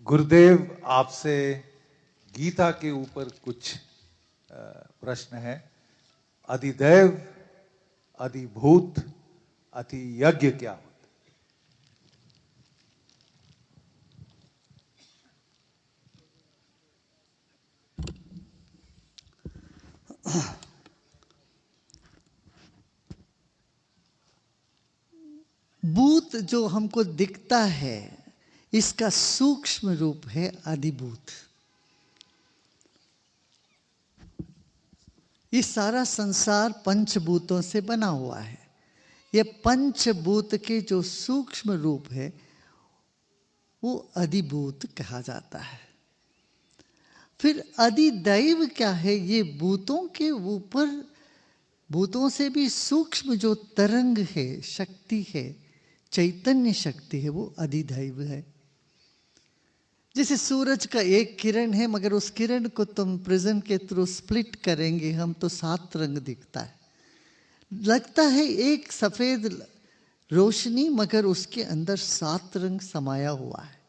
गुरुदेव, आपसे गीता के ऊपर कुछ प्रश्न है। अधिदैव, अधिभूत, अधियज्ञ क्या होता है? भूत जो हमको दिखता है, इसका सूक्ष्म रूप है अधिभूत। ये सारा संसार पंचभूतों से बना हुआ है। ये पंचभूत के जो सूक्ष्म रूप है वो अधिभूत कहा जाता है। फिर अधिदैव क्या है? ये भूतों के ऊपर, भूतों से भी सूक्ष्म जो तरंग है, शक्ति है, चैतन्य शक्ति है, वो अधिदैव है। जैसे सूरज का एक किरण है, मगर उस किरण को तुम प्रिज्म के थ्रू स्प्लिट करेंगे हम तो 7 रंग दिखता है। लगता है एक सफेद रोशनी, मगर उसके अंदर 7 रंग समाया हुआ है।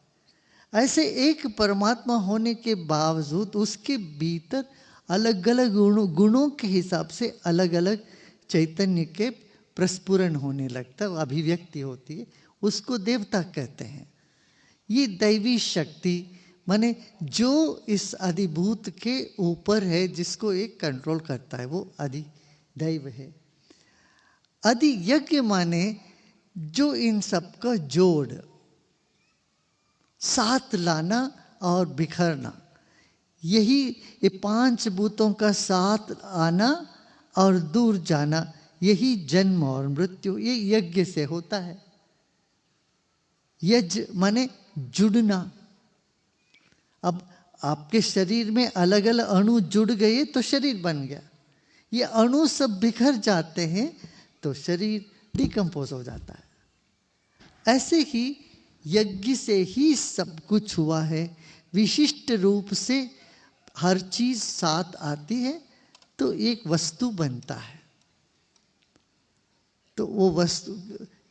ऐसे एक परमात्मा होने के बावजूद उसके भीतर अलग अलग गुणों के हिसाब से अलग अलग चैतन्य के प्रस्फुरण होने लगता है, अभिव्यक्ति होती है, उसको देवता कहते हैं। ये दैवी शक्ति माने जो इस अधिभूत के ऊपर है, जिसको एक कंट्रोल करता है, वो अधिदैव है। अधियज्ञ माने जो इन सबका जोड़, साथ लाना और बिखरना। यही ये 5 भूतों का साथ आना और दूर जाना, यही जन्म और मृत्यु, ये यज्ञ से होता है। यज्ञ माने जुड़ना। अब आपके शरीर में अलग अलग अणु जुड़ गए तो शरीर बन गया। ये अणु सब बिखर जाते हैं तो शरीर डिकम्पोज हो जाता है। ऐसे ही यज्ञ से ही सब कुछ हुआ है। विशिष्ट रूप से हर चीज साथ आती है तो एक वस्तु बनता है। तो वो वस्तु,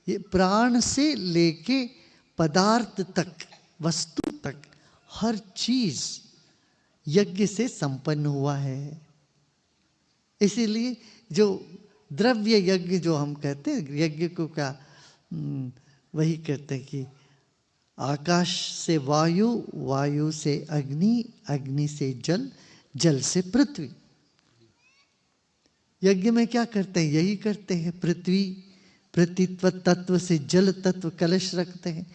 ये प्राण से लेके पदार्थ तक, वस्तु तक, हर चीज यज्ञ से संपन्न हुआ है। इसीलिए जो द्रव्य यज्ञ जो हम कहते हैं, यज्ञ को क्या वही कहते हैं कि आकाश से वायु, वायु से अग्नि, अग्नि से जल, जल से पृथ्वी। यज्ञ में क्या करते हैं? यही करते हैं। पृथ्वी, पृथ्वीत्व तत्व से जल तत्व कलश रखते हैं,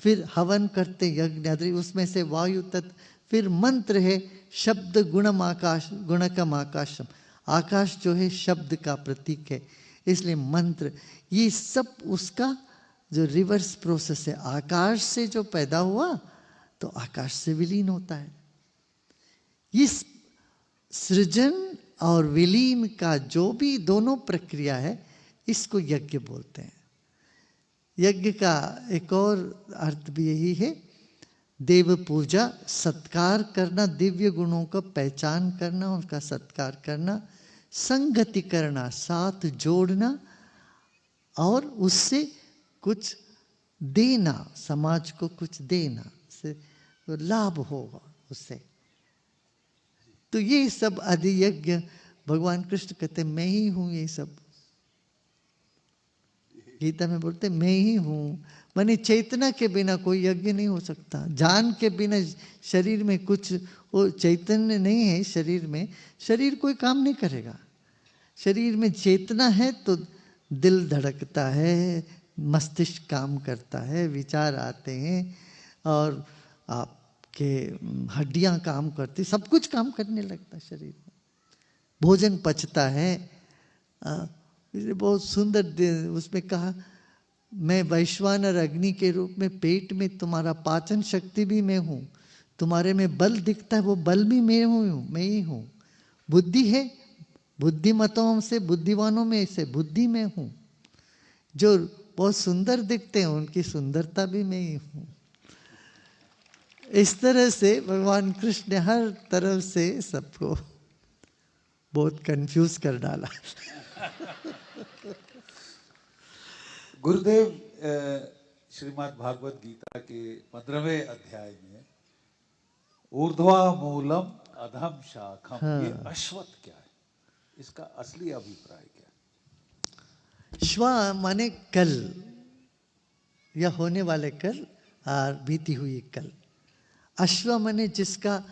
फिर हवन करते हैं यज्ञ, उसमें से वायु तत्व, फिर मंत्र है शब्द गुणम आकाश, गुणकम आकाशम। आकाश जो है शब्द का प्रतीक है, इसलिए मंत्र। ये सब उसका जो रिवर्स प्रोसेस है। आकाश से जो पैदा हुआ तो आकाश से विलीन होता है। इस सृजन और विलीन का जो भी दोनों प्रक्रिया है, इसको यज्ञ बोलते हैं। यज्ञ का एक और अर्थ भी यही है, देव पूजा, सत्कार करना, दिव्य गुणों का पहचान करना, उनका सत्कार करना, संगति करना, साथ जोड़ना, और उससे कुछ देना, समाज को कुछ देना, से लाभ होगा उससे। तो ये सब अधियज्ञ, भगवान कृष्ण कहते मैं ही हूं ये सब। गीता में बोलते मैं ही हूं। माने चेतना के बिना कोई यज्ञ नहीं हो सकता। जान के बिना शरीर में कुछ, वो चैतन्य नहीं है शरीर में, शरीर कोई काम नहीं करेगा। शरीर में चेतना है तो दिल धड़कता है, मस्तिष्क काम करता है, विचार आते हैं, और आपके हड्डियां काम करती, सब कुछ काम करने लगता है शरीर में। भोजन पचता है। बहुत सुंदर उसमें कहा, मैं वैश्वानर अग्नि के रूप में पेट में, तुम्हारा पाचन शक्ति भी मैं हूँ। तुम्हारे में बल दिखता है, वो बल भी मैं हूँ, मैं ही हूँ। बुद्धि है, बुद्धिमतों से, बुद्धिवानों में से बुद्धि में हूँ। जो बहुत सुंदर दिखते हैं उनकी सुंदरता भी मैं ही हूँ। इस तरह से भगवान कृष्ण ने हर तरफ से सबको बहुत कंफ्यूज कर डाला। गुरुदेव, श्रीमद् भागवत गीता के 15वें अध्याय में ऊर्ध्वा मूलम अधम शाखम, ये अश्वत्थ क्या है, इसका असली अभिप्राय क्या है? श्वा माने कल या होने वाले कल और बीती हुई कल। अश्व माने जिसका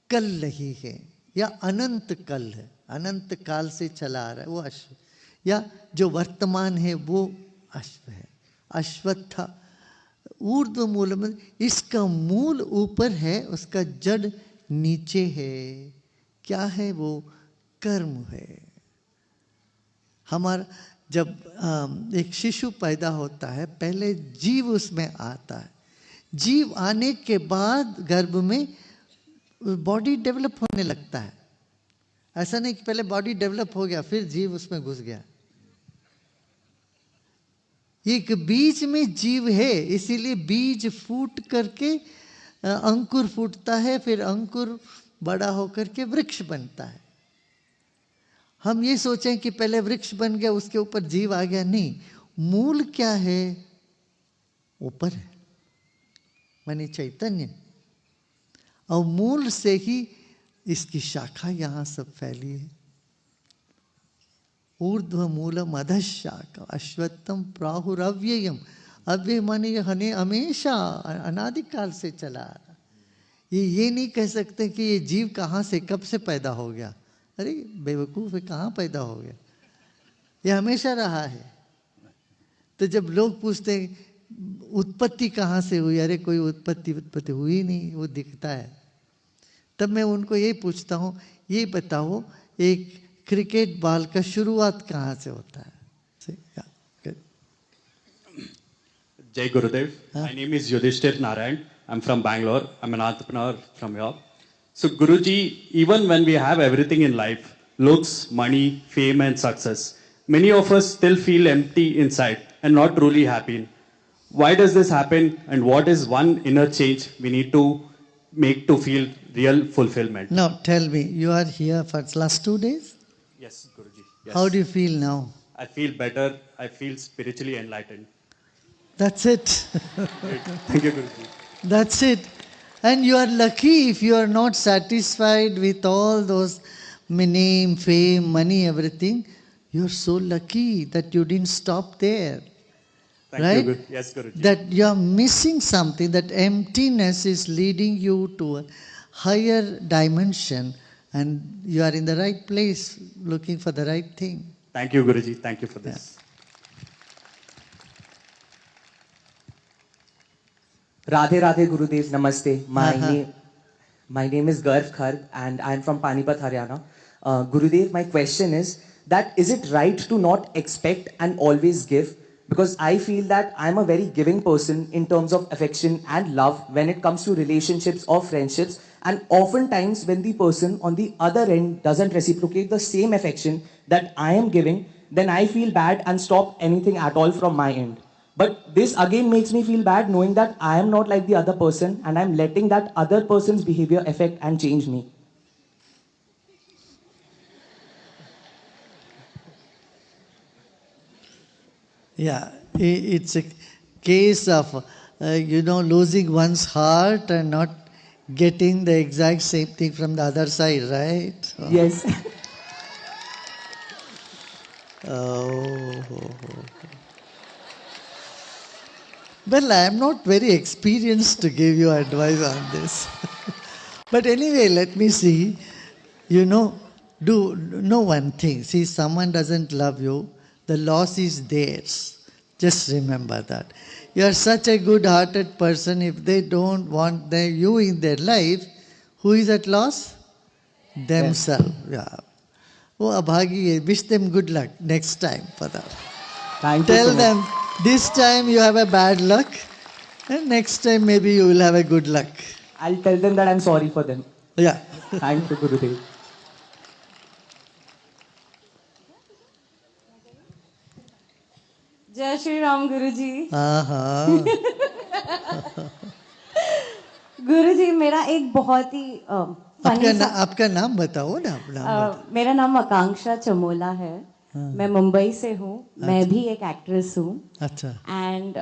कल नहीं है या अनंत कल है, अनंत काल से चला आ रहा है वो अश्व, या जो वर्तमान है वो अश्व है। अश्वत्थ ऊर्ध्व मूल में, इसका मूल ऊपर है, उसका जड़ नीचे है। क्या है वो? कर्म है। हमारा जब एक शिशु पैदा होता है, पहले जीव उसमें आता है। जीव आने के बाद गर्भ में बॉडी डेवलप होने लगता है। ऐसा नहीं कि पहले बॉडी डेवलप हो गया फिर जीव उसमें घुस गया। एक बीज में जीव है, इसीलिए बीज फूट करके अंकुर फूटता है, फिर अंकुर बड़ा होकर के वृक्ष बनता है। हम ये सोचें कि पहले वृक्ष बन गया उसके ऊपर जीव आ गया, नहीं। मूल क्या है? ऊपर है, माने चैतन्य। और मूल से ही इसकी शाखा यहां सब फैली है। ऊर्ध्व मूलम अधः शाखा अश्वत्थम प्राहुरव्ययम। अव्यय माने ये हमेशा अनादिकाल से चला आ रहा। ये नहीं कह सकते कि ये जीव कहाँ से कब से पैदा हो गया। अरे बेवकूफ है, कहाँ पैदा हो गया? ये हमेशा रहा है। तो जब लोग पूछते हैं उत्पत्ति कहाँ से हुई, अरे कोई उत्पत्ति हुई नहीं, वो दिखता है। तब मैं उनको ये पूछता हूँ, ये बताओ एक क्रिकेट बॉल का शुरुआत कहाँ से होता है? Jai Gurudev. My name is Yudhishthir Narayan. I'm from Bangalore. I'm an entrepreneur from here. So Guruji, even when we have everything in life, looks, money, fame and success, many of us still feel empty inside and not truly happy. Why does this happen, and what is one inner change we need to make to feel real fulfillment? Now tell me, you are here for the last 2 days? Yes, Guruji. Yes. How do you feel now? I feel better. I feel spiritually enlightened. That's it. Thank you, Guruji. That's it. And you are lucky if you are not satisfied with all those name, fame, money, everything. You are so lucky that you didn't stop there. Thank right? you, yes, Guruji. That you are missing something, that emptiness is leading you to a higher dimension, and you are in the right place looking for the right thing. Thank you, Guruji. Thank you for this. Radhe Radhe Gurudev, Namaste. My name is Garv Kharg and I am from Panipat, Haryana. Gurudev, my question is it right to not expect and always give? Because I feel that I am a very giving person in terms of affection and love when it comes to relationships or friendships. And oftentimes when the person on the other end doesn't reciprocate the same affection that I am giving, then I feel bad and stop anything at all from my end. But this again makes me feel bad knowing that I am not like the other person and I'm letting that other person's behavior affect and change me. Yeah, it's a case of, losing one's heart and not getting the exact same thing from the other side, right? Yes. Oh. Well, I am not very experienced to give you advice on this. But anyway, let me see. Know one thing. See, someone doesn't love you, the loss is theirs. Just remember that. You are such a good-hearted person. If they don't want you in their life, who is at loss? Themselves. Yeah. Oh, Abhagi, wish them good luck next time for that. Thank you Tell so much. them, this time you have a bad luck, and next time maybe you will have a good luck. I'll tell them that I'm sorry for them. Yeah. Thank you, Gurudev. जय श्री राम गुरुजी। गुरुजी, मेरा एक बहुत ही आपका नाम बताओ ना। मेरा नाम आकांक्षा चमोला है। मैं मुंबई से हूँ। मैं भी एक एक्ट्रेस हूँ। अच्छा। एंड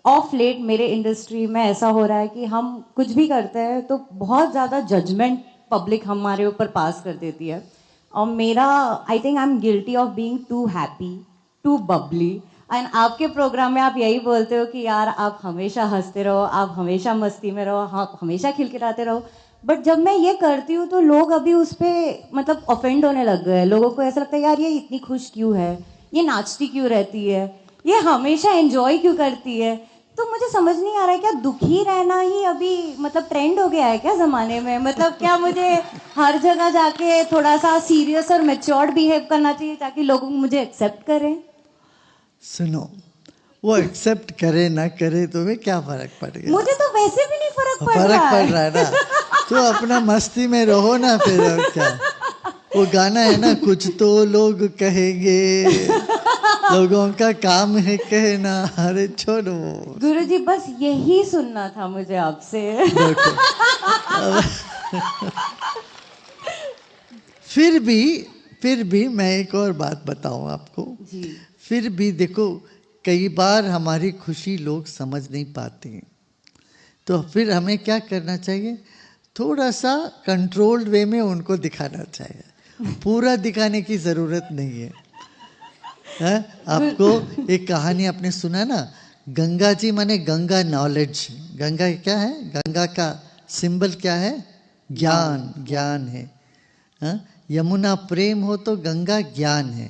ऑफ लेट मेरे इंडस्ट्री में ऐसा हो रहा है कि हम कुछ भी करते हैं तो बहुत ज़्यादा जजमेंट पब्लिक हमारे ऊपर पास कर देती है। और मेरा I think I am guilty of being too happy, too bubbly. And आपके प्रोग्राम में आप यही बोलते हो कि यार आप हमेशा हंसते रहो, आप हमेशा मस्ती में रहो, आप हमेशा खिलखिलाते रहो। बट जब मैं ये करती हूँ तो लोग अभी उस पर मतलब ऑफेंड होने लग गए। लोगों को ऐसा लगता है यार ये इतनी खुश क्यों है, ये नाचती क्यों रहती है, ये हमेशा एंजॉय क्यों करती है। तो मुझे समझ नहीं आ रहा है क्या दुखी रहना ही अभी मतलब ट्रेंड हो गया है क्या ज़माने में? मतलब क्या मुझे हर जगह जाके थोड़ा सा सीरियस और मैच्योर्ड बिहेव करना चाहिए ताकि लोग मुझे एक्सेप्ट करें? सुनो, वो एक्सेप्ट करे ना करे तुम्हें क्या फर्क पड़ गया? मुझे तो वैसे भी नहीं फर्क पड़ फर्क रहा पड़ है। रहा है ना, तो अपना मस्ती में रहो ना फिर, और क्या। वो गाना है ना, कुछ तो लोग कहेंगे, लोगों का काम है कहना। अरे छोड़ो। गुरुजी बस यही सुनना था मुझे आपसे। देखो, फिर भी मैं एक और बात बताऊं आपको। जी। फिर भी देखो, कई बार हमारी खुशी लोग समझ नहीं पाते हैं, तो फिर हमें क्या करना चाहिए? थोड़ा सा कंट्रोल्ड वे में उनको दिखाना चाहिए, पूरा दिखाने की ज़रूरत नहीं है। आपको एक कहानी आपने सुना ना, गंगा जी माने गंगा नॉलेज। गंगा क्या है? गंगा का सिंबल क्या है? ज्ञान, ज्ञान है। यमुना प्रेम हो तो गंगा ज्ञान है।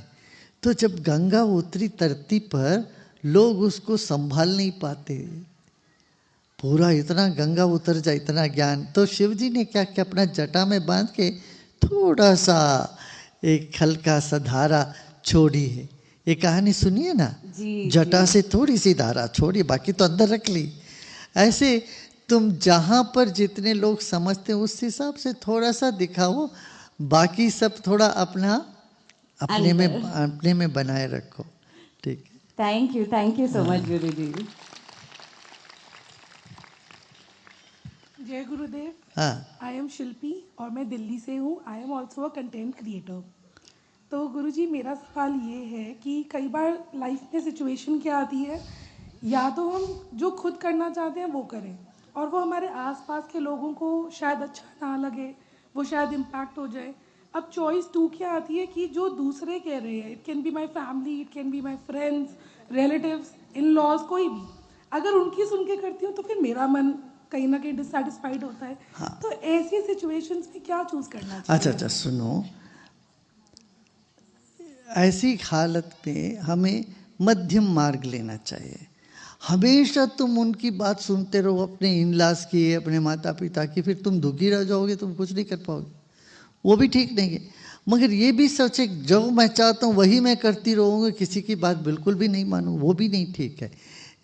तो जब गंगा उतरी धरती पर, लोग उसको संभाल नहीं पाते, पूरा इतना गंगा उतर जाए, इतना ज्ञान। तो शिव जी ने क्या किया, अपना जटा में बांध के थोड़ा सा एक हल्का सा धारा छोड़ी है। ये कहानी सुनिए ना, जटा से थोड़ी सी धारा छोड़ी, बाकी तो अंदर रख ली। ऐसे तुम जहाँ पर जितने लोग समझते हैं उस हिसाब से थोड़ा सा दिखाओ, बाकी सब थोड़ा अपने में बनाए रखो। ठीक है। थैंक यू सो मच गुरुजी। जय गुरुदेव। हाँ, आई एम शिल्पी और मैं दिल्ली से हूँ। I am also a content creator. तो गुरुजी मेरा सवाल ये है कि कई बार लाइफ में सिचुएशन क्या आती है, या तो हम जो खुद करना चाहते हैं वो करें और वो हमारे आसपास के लोगों को शायद अच्छा ना लगे, वो शायद इम्पैक्ट हो जाए। अब चॉइस 2 क्या आती है कि जो दूसरे कह रहे हैं, it can be my family, it can be my friends, relatives, in laws, कोई भी, अगर उनकी सुन के करती हूँ तो फिर मेरा मन कहीं ना कहीं डिससेटिस्फाइड होता है। हाँ। तो ऐसी सिचुएशंस में क्या चूज करना चाहिए? अच्छा, सुनो, ऐसी हालत में हमें मध्यम मार्ग लेना चाहिए। हमेशा तुम उनकी बात सुनते रहो, अपने इन-लॉज की, अपने माता पिता की, फिर तुम दुखी रह जाओगे, तुम कुछ नहीं कर पाओगे, वो भी ठीक नहीं है। मगर ये भी सोचे जो मैं चाहता हूँ वही मैं करती रहूँगी, किसी की बात बिल्कुल भी नहीं मानूँ, वो भी नहीं ठीक है।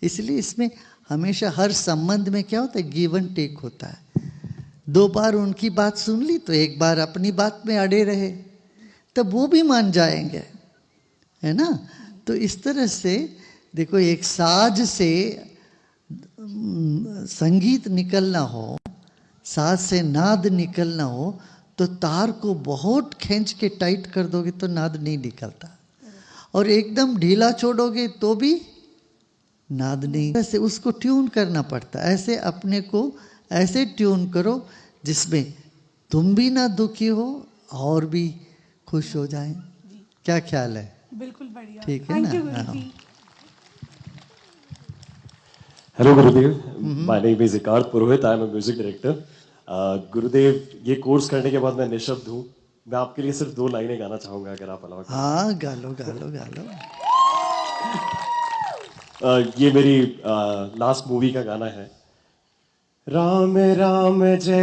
इसलिए इसमें हमेशा हर संबंध में क्या होता है, गिव एंड टेक होता है। 2 बार उनकी बात सुन ली तो एक बार अपनी बात में अड़े रहे, तब वो भी मान जाएंगे, है ना। तो इस तरह से देखो, एक साज से संगीत निकलना हो, साज से नाद निकलना हो, तो तार को बहुत खींच के टाइट कर दोगे तो नाद नहीं निकलता, और एकदम ढीला छोड़ोगे तो भी नाद नहीं। ऐसे उसको ट्यून करना पड़ता है। ऐसे अपने को ऐसे ट्यून करो जिसमें तुम भी ना दुखी हो और भी खुश हो जाएं। क्या ख्याल है? बिल्कुल बढ़िया, ठीक है ना। Thank you Guruji. Hello Gurudev, my name is Ikarth Purohit, I am a music director. Gurudev, ये कोर्स करने के बाद मैं निशब्द हूँ। मैं आपके लिए सिर्फ 2 लाइनें गाना चाहूंगा, अगर आप अलाउ करें। हाँ, गालो गालो गालो। ये मेरी लास्ट मूवी का गाना है। राम राम जय